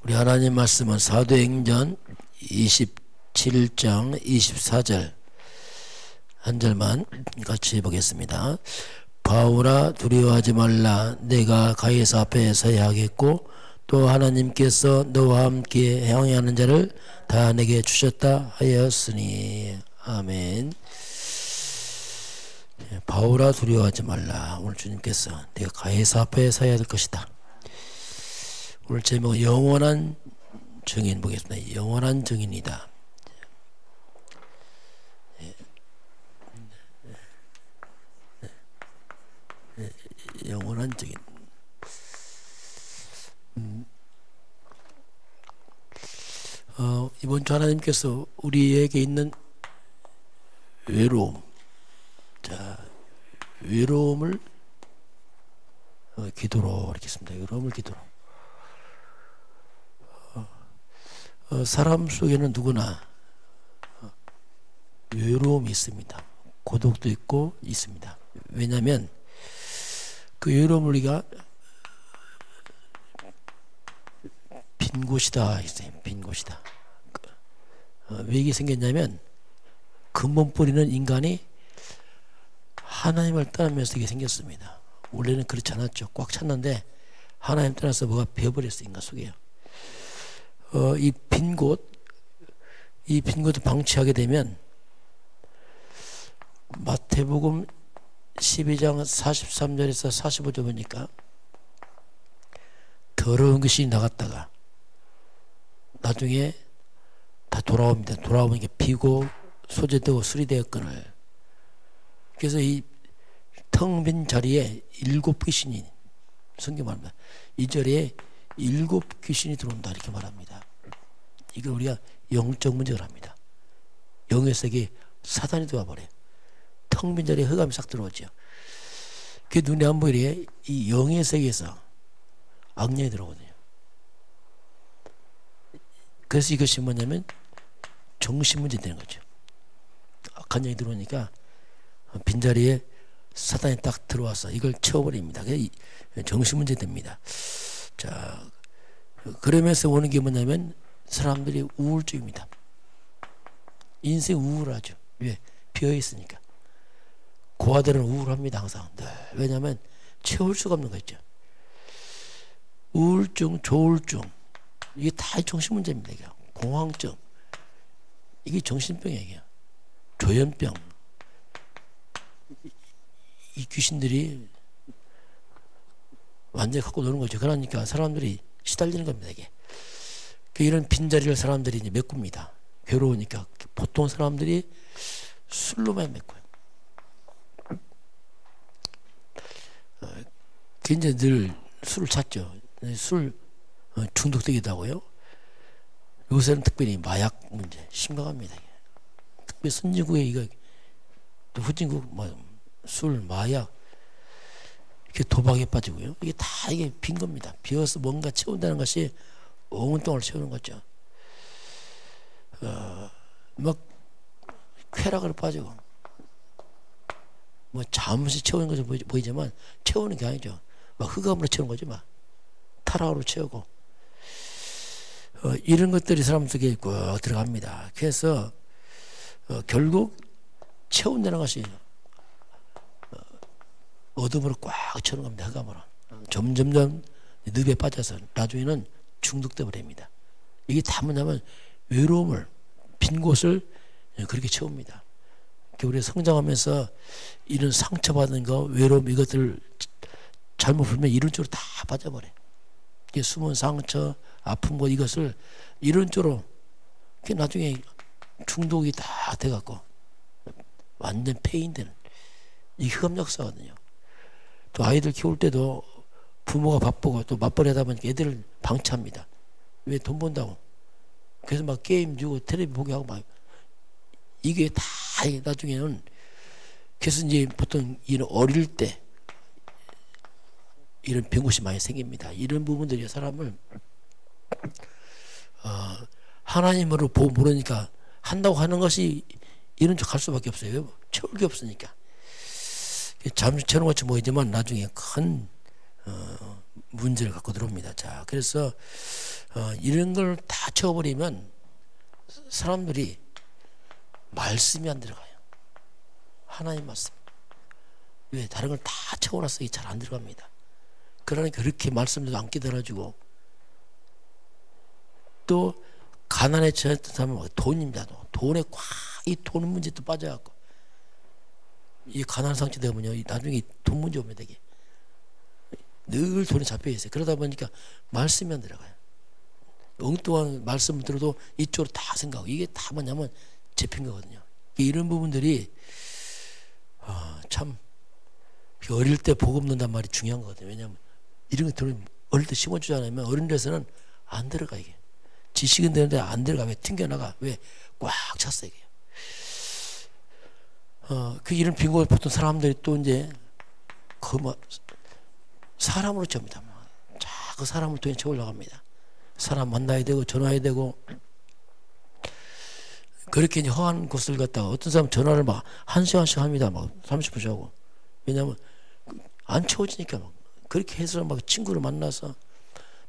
우리 하나님 말씀은 사도행전 27장 24절 한 절만 같이 보겠습니다. 바울아 두려워하지 말라. 내가 가이사 앞에 서야 하겠고 또 하나님께서 너와 함께 향하는 자를 다 내게 주셨다 하였으니. 아멘. 바울아 두려워하지 말라. 오늘 주님께서 내가 가이사 앞에 서야 될 것이다. 오늘 제목은 영원한 증인 보겠습니다. 영원한 증인이다. 영원한 증인. 이번 주 하나님께서 우리에게 있는 외로움, 외로움을 기도로 이렇게 했습니다. 외로움을 기도로. 사람 속에는 누구나 외로움이 있습니다. 고독도 있고 있습니다. 왜냐하면 그 외로움을 우리가 빈 곳이다 했어요. 빈 곳이다. 왜 이게 생겼냐면 근본 뿌리는 인간이 하나님을 떠나면서 이게 생겼습니다. 원래는 그렇지 않았죠. 꽉 찼는데 하나님 떠나서 뭐가 베어버렸어요. 인간 속에요. 이 빈 곳을 방치하게 되면 마태복음 12장 43절에서 45절 보니까 더러운 것이 나갔다가 나중에 다 돌아옵니다. 돌아오면 이게 비고 소재되고 술이 되었거늘. 그래서 이 텅 빈 자리에 7 귀신이, 성경 말합니다. 이 자리에 7 귀신이 들어온다 이렇게 말합니다. 이걸 우리가 영적 문제를 합니다. 영의 세계에 사단이 들어와 버려요. 텅 빈 자리에 흑암이 싹 들어오죠. 그게 눈에 안 보이래. 이 영의 세계에서 악령이 들어오거든요. 그래서 이것이 뭐냐면 정신 문제 되는 거죠. 악한 영이 들어오니까 빈자리에 사단이 딱 들어와서 이걸 채워버립니다. 정신 문제 됩니다. 자, 그러면서 오는 게 뭐냐면 사람들이 우울증입니다. 인생 우울하죠. 왜? 비어있으니까. 고아들은 우울합니다. 항상. 네. 왜냐하면 채울 수가 없는 거 있죠. 우울증, 조울증 이게 다 정신 문제입니다. 이게. 공황증 이게 정신병이에요. 조현병 이 귀신들이 완전히 갖고 노는 거죠. 그러니까 사람들이 시달리는 겁니다. 이게. 이런 빈자리를 사람들이 이제 메꿉니다. 괴로우니까. 보통 사람들이 술로만 메꿔요. 굉장히 늘 술을 찾죠. 술 중독되기도 하고요. 요새는 특별히 마약 문제 심각합니다. 특별히 선진국에 이거 후진국 술, 마약 이렇게 도박에 빠지고요. 이게 다 이게 빈 겁니다. 비어서 뭔가 채운다는 것이 엉뚱을 채우는 거죠. 막 쾌락을 빠지고 뭐 잠시 채우는 것이 보이지만 채우는 게 아니죠. 막 흑암으로 채우는 거죠. 막 타락으로 채우고 이런 것들이 사람 속에 꼭 들어갑니다. 그래서 결국 채운다는 것이 어둠으로 꽉 채우는 겁니다. 흑암으로. 점점점 늪에 빠져서 나중에는 중독돼 버립니다. 이게 다 뭐냐면 외로움을 빈 곳을 그렇게 채웁니다. 우리 성장하면서 이런 상처받은 거, 외로움 이것들을 잘못 풀면 이런 쪽으로 다 빠져버려. 이게 숨은 상처, 아픈 것 이것을 이런 쪽으로 나중에 중독이 다 돼갖고 완전 폐인되는 이 흑암 역사거든요. 또 아이들 키울 때도 부모가 바쁘고 또 맞벌이 하다 보니까 애들을 방치합니다. 왜? 돈 번다고. 그래서 막 게임 주고 텔레비 보게 하고 막 이게 다 나중에는 그래서 이제 보통 이런 어릴 때 이런 병것이 많이 생깁니다. 이런 부분들이 사람을 하나님으로 모르니까 한다고 하는 것이 이런 쪽 갈 수밖에 없어요. 채울 게 없으니까. 잠시 채우는 것처럼 보이지만 나중에 큰 문제를 갖고 들어옵니다. 자, 그래서 이런 걸 다 채워버리면 사람들이 말씀이 안 들어가요. 하나님 말씀. 왜? 다른 걸 다 채워놨어. 이게 잘 안 들어갑니다. 그러니까 그렇게 말씀도 안 깨달아주고, 또 가난에 처했던 사람은 돈입니다. 돈에 이 돈 문제 또 빠져갖고, 이 가난 상태 되면요, 나중에 돈 문제 오면 되게 늘 돈에 잡혀 있어요. 그러다 보니까 말씀이 안 들어가요. 엉뚱한 말씀을 들어도 이쪽으로 다 생각하고, 이게 다 뭐냐면 잡힌 거거든요. 이런 부분들이 참 어릴 때 복음 넣는단 말이 중요한 거거든요. 왜냐하면 이런 것들을 어릴 때 심어주지 않으면 어린 데서는 안 들어가. 이게 지식은 되는데 안 들어가. 왜? 튕겨나가. 왜? 꽉 찼어 이게. 이런 빈곤을 보통 사람들이 또 이제 사람으로 채웁니다. 그 사람을 통해 채우려고 합니다. 사람 만나야 되고 전화해야 되고, 그렇게 이제 허한 곳을 갔다가 어떤 사람 전화를 막 1시간씩 합니다. 막 30분씩 하고. 왜냐하면 안 채워지니까. 막 그렇게 해서 막 친구를 만나서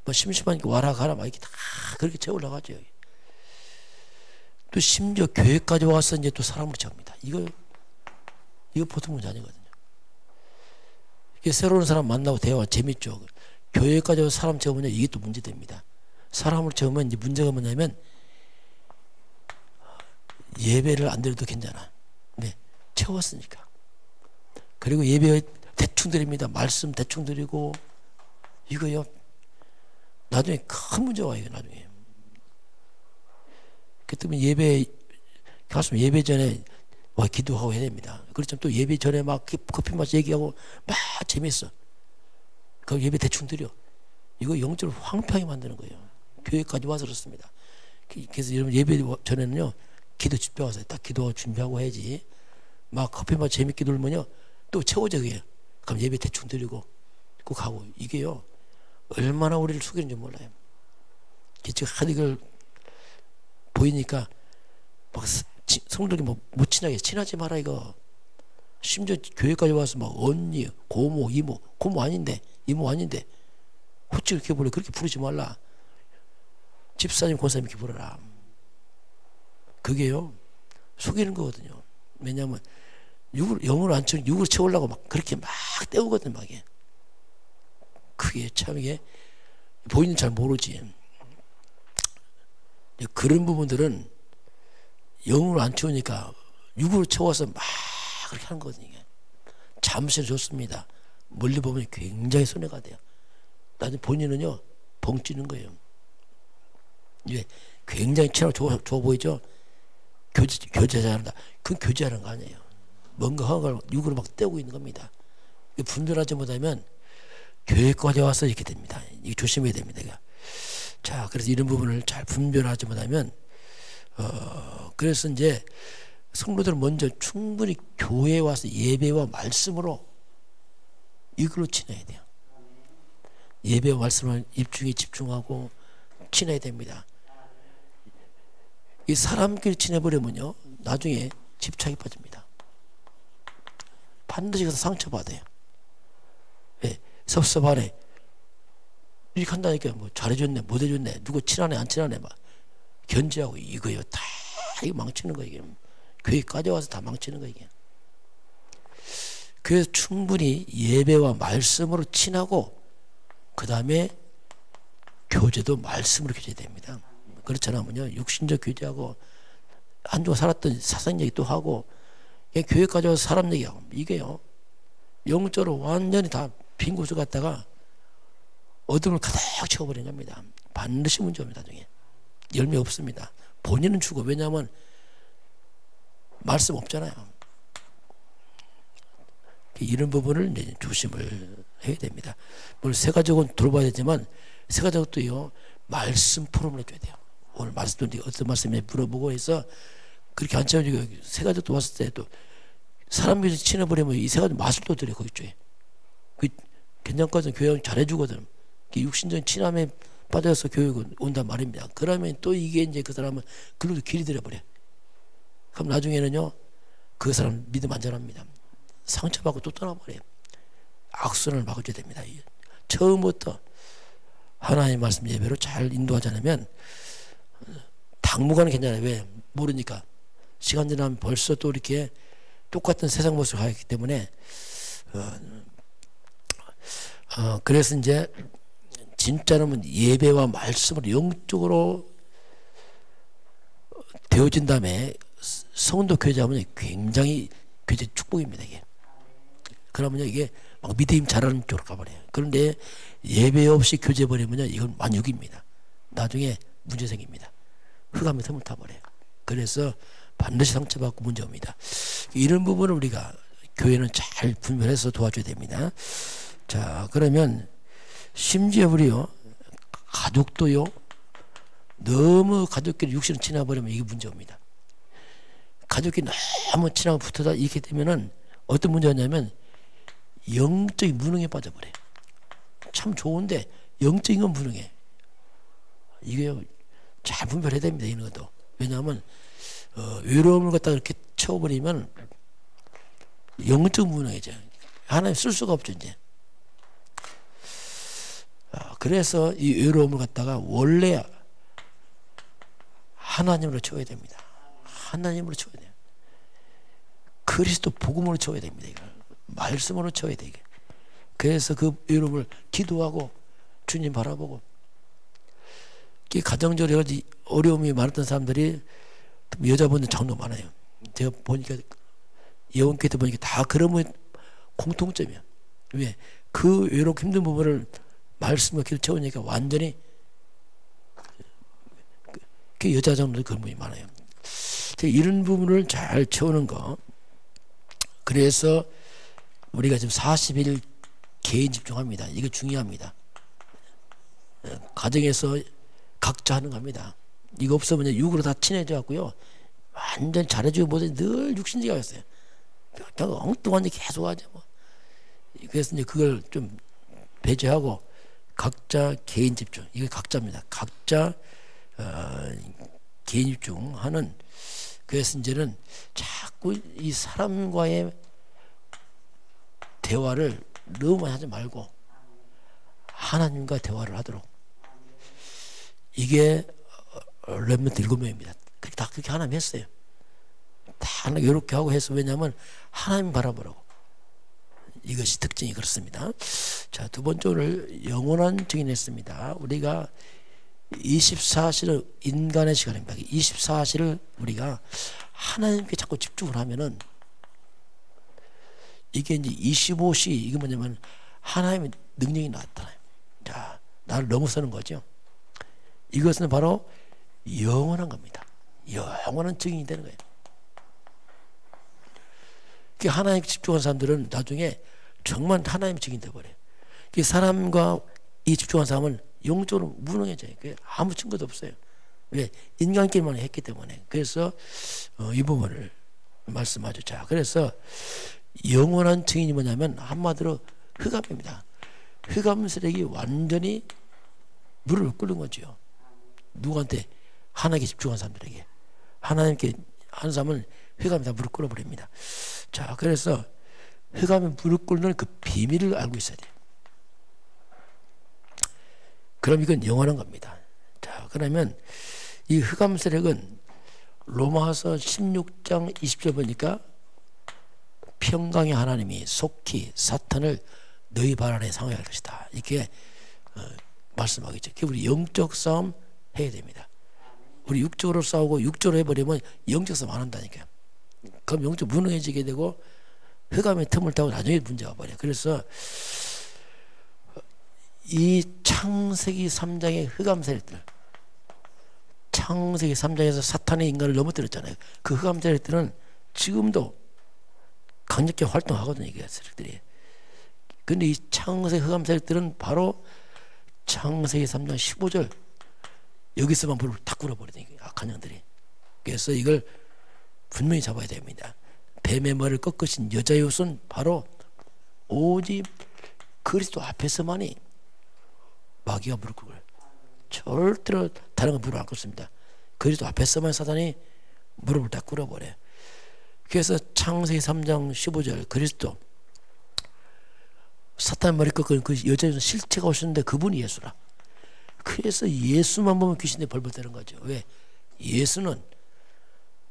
뭐 심심하니까 와라 가라 막 이렇게 다 그렇게 채우려고 하죠. 또 심지어 교회까지 와서 이제 또 사람을 채웁니다. 이거 보통 문제 아니거든요. 이게 새로운 사람 만나고 대화 재밌죠. 교회까지 와서 사람 채우면 이게 또 문제됩니다. 사람을 채우면 이제 문제가 뭐냐면, 예배를 안 드려도 괜찮아. 네, 채웠으니까. 그리고 예배 대충 드립니다. 말씀 대충 드리고, 이거요, 나중에 큰 문제가 와요. 나중에. 그 때문에 예배 가서 예배 전에 와 기도하고 해야 됩니다. 그렇지만 또 예배 전에 막 커피 마시 얘기하고 막 재밌어. 그 예배 대충 드려. 이거 영적으로 황폐하게 만드는 거예요. 교회까지 와서 그렇습니다. 그래서 여러분 예배 전에는요, 기도 집중해서 딱 기도 준비하고 해야지. 막 커피 마시 재밌게 놀면요 또 채워져. 그게. 그럼 예배 대충 드리고 꼭 가고. 이게요 얼마나 우리를 속이는지 몰라요. 지금 하도 이걸 보이니까 막 성도들이 뭐 못 친하지 마라 이거. 심지어 교회까지 와서 막 언니, 고모, 이모, 고모 아닌데, 이모 아닌데 어찌 그렇게 부르? 그렇게 부르지 말라. 집사님, 권사님 이렇게 부르라. 그게요 속이는 거거든요. 왜냐하면 영으로 안 채우고 육으로 채우려고 막 그렇게 막 때우거든. 막 이게. 그게 참 이게 본인은 잘 모르지. 그런 부분들은 영으로 안 채우니까 육으로 채워서 막 그렇게 하는 거거든요. 잠시 좋습니다. 멀리 보면 굉장히 손해가 돼요. 나중에 본인은요 벙찌는 거예요. 예, 굉장히 친하고 좋아 보이죠. 교제 잘한다. 그건 교제하는 거 아니에요. 뭔가 허가를 육으로 막 떼고 있는 겁니다. 분별하지 못하면 교회까지 와서 이렇게 됩니다. 이게 조심해야 됩니다. 자, 그래서 이런 부분을 잘 분별하지 못하면, 그래서 이제 성도들은 먼저 충분히 교회에 와서 예배와 말씀으로 이걸로 지내야 돼요. 예배와 말씀을 입중에 집중하고 지내야 됩니다. 이 사람끼리 지내버리면요 나중에 집착이 빠집니다. 반드시 가서 상처받아요. 왜? 섭섭하네. 이렇게 한다니까 뭐 잘해줬네 못해줬네 누구 친하네 안 친하네 막 견제하고 이거요 다 이거 망치는 거예요. 이게 교회까지 와서 다 망치는 거예요. 이게. 그래서 충분히 예배와 말씀으로 친하고 그 다음에 교제도 말씀으로 교제됩니다. 그렇지 않으면요 육신적 교제하고 한주가 살았던 사상 얘기 또 하고 교회까지 와서 사람 얘기하고 이게요 영적으로 완전히 다 빈 곳을 갖다가 어둠을 가득 채워버린 겁니다. 반드시 문제입니다. 나중에 열매 없습니다. 본인은 죽어. 왜냐하면 말씀 없잖아요. 이런 부분을 이제 조심을 해야 됩니다. 물론 새 가족은 돌봐야 되지만 새 가족도요 말씀 포럼을 해줘야 돼요. 오늘 말씀도 어떤 말씀에 물어보고 해서 그렇게 안 채워지고 새 가족도 왔을 때 또 사람들이 친해버리면 이 새 가족 맛을 또 들여 거기 쪽에. 그 괜찮거든. 교회 잘해주거든. 육신적인 친함에 빠져서 교육은 온단 말입니다. 그러면 또 이게 이제 그 사람은 그걸로 길이 들여버려. 그럼 나중에는요 그 사람 믿음 안전합니다. 상처받고 또 떠나버려요. 악순환을 막아줘야 됩니다. 처음부터 하나님 말씀 예배로 잘 인도하지 않으면 당분간은 괜찮아요. 왜? 모르니까. 시간 지나면 벌써 또 이렇게 똑같은 세상 모습을 하기 때문에 그래서 이제 진짜로는 예배와 말씀으로 영적으로 되어진 다음에 성도 교제하면 굉장히 교제 축복입니다. 이게. 그러면요 이게 막 믿음 잘하는 쪽으로 가버려요. 그런데 예배 없이 교제 버리면요 이건 만육입니다. 나중에 문제 생깁니다. 흑암의 틈을 타버려요. 그래서 반드시 상처받고 문제옵니다. 이런 부분을 우리가 교회는 잘 분별해서 도와줘야 됩니다. 자, 그러면 심지어 우리요 가족도요 너무 가족끼리 육신을 친해버리면 이게 문제옵니다. 가족끼리 너무 친하고 붙어다 이렇게 되면은 어떤 문제가 있냐면 영적인 무능에 빠져버려요. 참 좋은데 영적인 건 무능해. 이게 잘 분별해야 됩니다. 이런 것도. 왜냐하면 외로움을 갖다가 이렇게 채워버리면 영적 무능해져요. 하나님 쓸 수가 없죠 이제. 그래서 이 외로움을 갖다가 원래 하나님으로 채워야 됩니다. 하나님으로 채워야 돼요. 그리스도 복음으로 채워야 됩니다. 이걸. 말씀으로 채워야 돼 이게. 그래서 그 외로움을 기도하고 주님 바라보고 가정적으로 어려움이 많았던 사람들이 여자분들 정도 많아요. 제가 보니까 예원교회 때 보니까 다 그런 공통점이야. 왜? 그 외롭고 힘든 부분을 말씀과 기도 채우니까 완전히 그 여자 정도도 그런 분이 많아요. 이런 부분을 잘 채우는 거. 그래서 우리가 지금 40일 개인 집중합니다. 이게 중요합니다. 가정에서 각자 하는 겁니다. 이거 없으면 육으로 다 친해져 갖고요. 완전 잘해주고 뭐든 늘 육신지가 있어요. 그냥 엉뚱한 일 계속 하죠. 뭐. 그래서 이제 그걸 좀 배제하고 각자 개인 집중. 이게 각자입니다. 각자 개인 집중하는. 그래서 이제는 자꾸 이 사람과의 대화를 너무 많이 하지 말고 하나님과 대화를 하도록. 이게 렘넌트 7명입니다. 다 그렇게 하나님 했어요. 다 이렇게 하고 해서 왜냐하면 하나님 바라보라고. 이것이 특징이 그렇습니다. 자, 두 번째 오늘 영원한 증인했습니다. 우리가 24시를 인간의 시간입니다. 24시를 우리가 하나님께 자꾸 집중을 하면은 이게 이제 25시 이게 뭐냐면 하나님의 능력이 나타나요. 자, 나를 넘어서는 거죠. 이것은 바로 영원한 겁니다. 영원한 증인이 되는 거예요. 하나님께 집중한 사람들은 나중에 정말 하나님의 증인이 되어버려요. 사람과 이 집중한 사람은 영적으로 무능해져요. 아무 증거도 없어요. 왜? 인간끼리만 했기 때문에. 그래서 이 부분을 말씀하죠. 자, 그래서 영원한 증인이 뭐냐면 한마디로 흑암입니다. 흑암 세력이 완전히 물을 끓는 거죠. 누구한테? 하나님께 집중한 사람들에게. 하나님께 한 사람은 흑암이 다 물을 끓어버립니다. 자, 그래서 흑암이 물을 끓는 그 비밀을 알고 있어야 돼요. 그럼 이건 영원한 겁니다. 자, 그러면 이 흑암 세력은 로마서 16장 20절 보니까 평강의 하나님이 속히 사탄을 너희 발 아래 상하게 할 것이다. 이렇게 말씀하겠죠. 우리 영적 싸움 해야 됩니다. 우리 육적으로 싸우고 육적으로 해버리면 영적 싸움 안 한다니까요. 그럼 영적 무능해지게 되고 흑암의 틈을 타고 나중에 문제가 버려요. 그래서 이 창세기 3장의 흑암 세력들, 창세기 3장에서 사탄의 인간을 넘어뜨렸잖아요. 그 흑암 세력들은 지금도 강력하게 활동하거든요. 이게 세력들이. 근데 이 창세기 흑암 세력들은 바로 창세기 3장 15절 여기서만 불을 다 끓어버리는 악한 영들이. 그래서 이걸 분명히 잡아야 됩니다. 뱀의 머리를 꺾으신 여자의 옷은 바로 오직 그리스도 앞에서만이 마귀가 무릎 꿇어요. 절대로 다른 건 무릎 안 꿇습니다. 그리스도 앞에서만 사단이 무릎을 다 꿇어버려요. 그래서 창세기 3장 15절 그리스도 사탄 머리 꺾은 그 여자의 실체가 오셨는데 그분이 예수라. 그래서 예수만 보면 귀신들이 벌벌 떠는 거죠. 왜? 예수는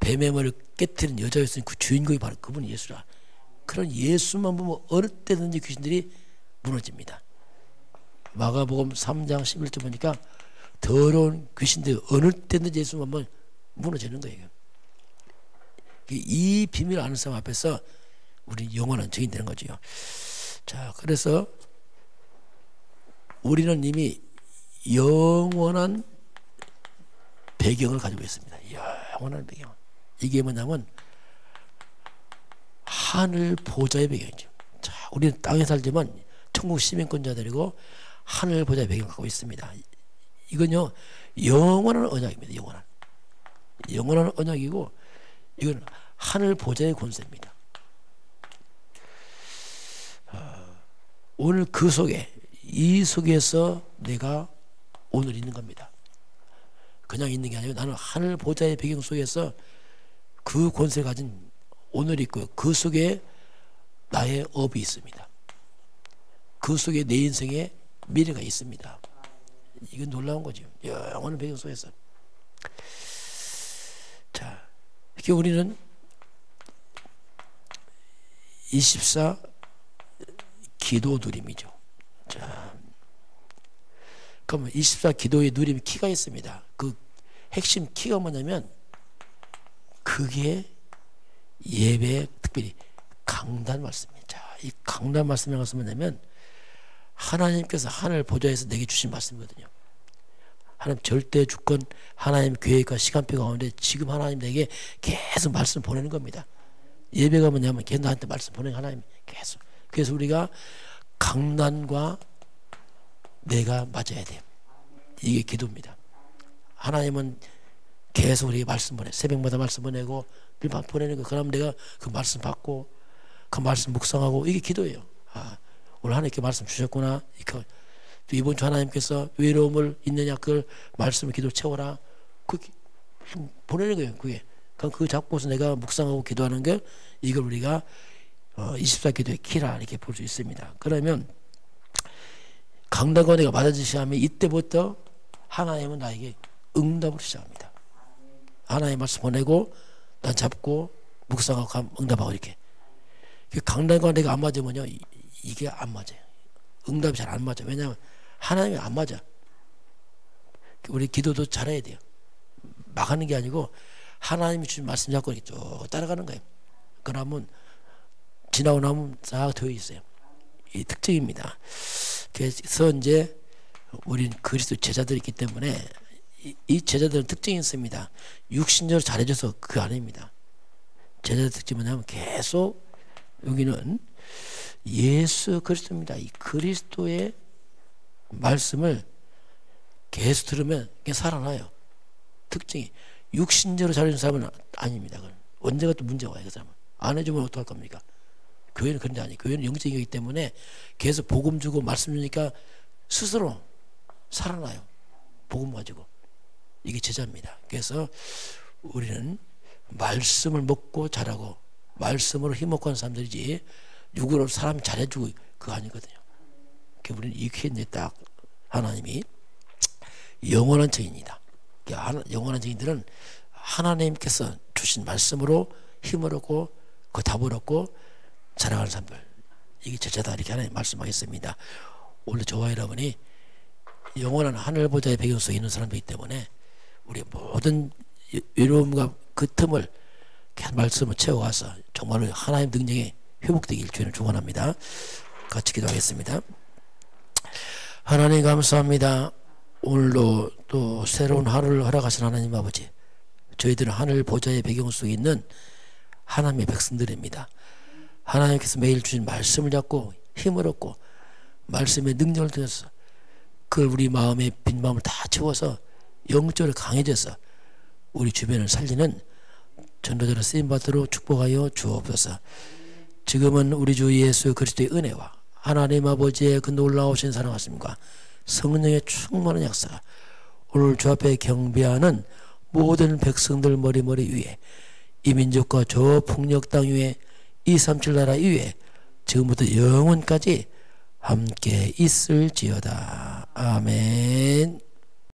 뱀의 머리를 깨뜨린 여자였으니 그 주인공이 바로 그분이 예수라. 그런 예수만 보면 어느 때든지 귀신들이 무너집니다. 마가복음 3장 11절 보니까 더러운 귀신들이 어느 때든지 예수만 보면 무너지는 거예요. 이 비밀을 아는 사람 앞에서 우리 영원한 증인 되는 거죠. 자, 그래서 우리는 이미 영원한 배경을 가지고 있습니다. 영원한 배경. 이게 뭐냐면 하늘 보좌의 배경이죠. 자, 우리는 땅에 살지만 천국 시민권자들이고 하늘 보좌의 배경을 갖고 있습니다. 이건요 영원한 언약입니다. 영원한 언약이고 이건 하늘 보좌의 권세입니다. 오늘 그 속에 이 속에서 내가 오늘 있는 겁니다. 그냥 있는 게 아니고 나는 하늘 보좌의 배경 속에서 그 권세를 가진 오늘 있고요. 그 속에 나의 업이 있습니다. 그 속에 내 인생의 미래가 있습니다. 이건 놀라운 거죠. 영원한 배경 속에서. 자, 이렇게 우리는 24 기도 누림이죠. 자, 그러면 24 기도의 누림 키가 있습니다. 그 핵심 키가 뭐냐면 그게 예배 특별히 강단 말씀입니다. 자, 이 강단 말씀이라는 것은 뭐냐면 하나님께서 하늘 보좌에서 내게 주신 말씀이거든요. 하나님 절대 주권 하나님 계획과 시간표 가운데 지금 하나님 내게 계속 말씀 보내는 겁니다. 예배가 뭐냐면 계속 나한테 말씀 보내는 하나님 계속. 그래서 우리가 강단과 내가 맞아야 돼요. 이게 기도입니다. 하나님은 계속 우리에게 말씀 보내. 새벽마다 말씀 보내고 늘 보내는 거. 그럼 내가 그 말씀 받고 그 말씀 묵상하고 이게 기도예요. 아, 오늘 하나님께 말씀 주셨구나. 또 이번 주 하나님께서 외로움을 있느냐 그걸 말씀을 기도 채워라. 그 보내는 거예요. 그게. 그럼 그 잡고서 내가 묵상하고 기도하는 게 이걸 우리가 24 기도의 키라 이렇게 볼 수 있습니다. 그러면 강단과 내가 맞아지기 시작하면 이때부터 하나님은 나에게 응답을 시작합니다. 하나님 말씀 보내고 난 잡고 묵상하고 응답하고 이렇게. 강단과 내가 안 맞으면요 이게 안 맞아요. 응답이 잘 안 맞아. 왜냐하면 하나님이 안 맞아. 우리 기도도 잘해야 돼요. 막 하는 게 아니고 하나님이 주신 말씀 잡고 이렇게 쭉 따라가는 거예요. 그러면 지나고 나면 싹 되어 있어요. 이 특징입니다. 그래서 이제 우린 그리스도 제자들이 있기 때문에 이 제자들은 특징이 있습니다. 육신적으로 잘해줘서 그거 아닙니다. 제자들 특징은 뭐냐면 계속 여기는 예수 그리스도입니다. 이 그리스도의 말씀을 계속 들으면 그게 살아나요. 특징이 육신적으로 잘해주는 사람은 아닙니다. 그건 언제가 또 문제가 와요. 그 사람은 안 해주면 어떡할 겁니까? 교회는 그런 게 아니에요. 교회는 영적인 거기 때문에 계속 복음 주고 말씀 주니까 스스로 살아나요. 복음 가지고. 이게 제자입니다. 그래서 우리는 말씀을 먹고 자라고 말씀으로 힘먹고 하는 사람들이지 육으로 사람 잘해주고 그거 아니거든요. 그러니까 우리는 이렇게 이제 딱 하나님이 영원한 증인이다. 영원한 증인들은 하나님께서 주신 말씀으로 힘을 얻고 그 답을 얻고 자라가는 사람들. 이게 제자다 이렇게 하나님 말씀하겠습니다. 오늘 저와 여러분이 영원한 하늘 보좌의 배경 속에 있는 사람이기 때문에 우리 모든 외로움과 그 틈을 말씀을 채워와서 정말로 하나님 능력에 회복되길 주님을 축원합니다. 같이 기도하겠습니다. 하나님 감사합니다. 오늘도 또 새로운 하루를 허락하신 하나님 아버지, 저희들은 하늘 보좌의 배경 속에 있는 하나님의 백성들입니다. 하나님께서 매일 주신 말씀을 잡고 힘을 얻고 말씀의 능력을 통해서 그걸 우리 마음의 빈 마음을 다 채워서 영적으로 강해져서 우리 주변을 살리는 전도자로 쓰임받도록 축복하여 주옵소서. 지금은 우리 주 예수 그리스도의 은혜와 하나님 아버지의 그 놀라우신 사랑하심과 성령의 충만한 역사가 오늘 주 앞에 경배하는 모든 백성들 머리머리 위에 이 민족과 저 풍력 땅 위에 237 나라 위에 지금부터 영원까지 함께 있을지어다. 아멘.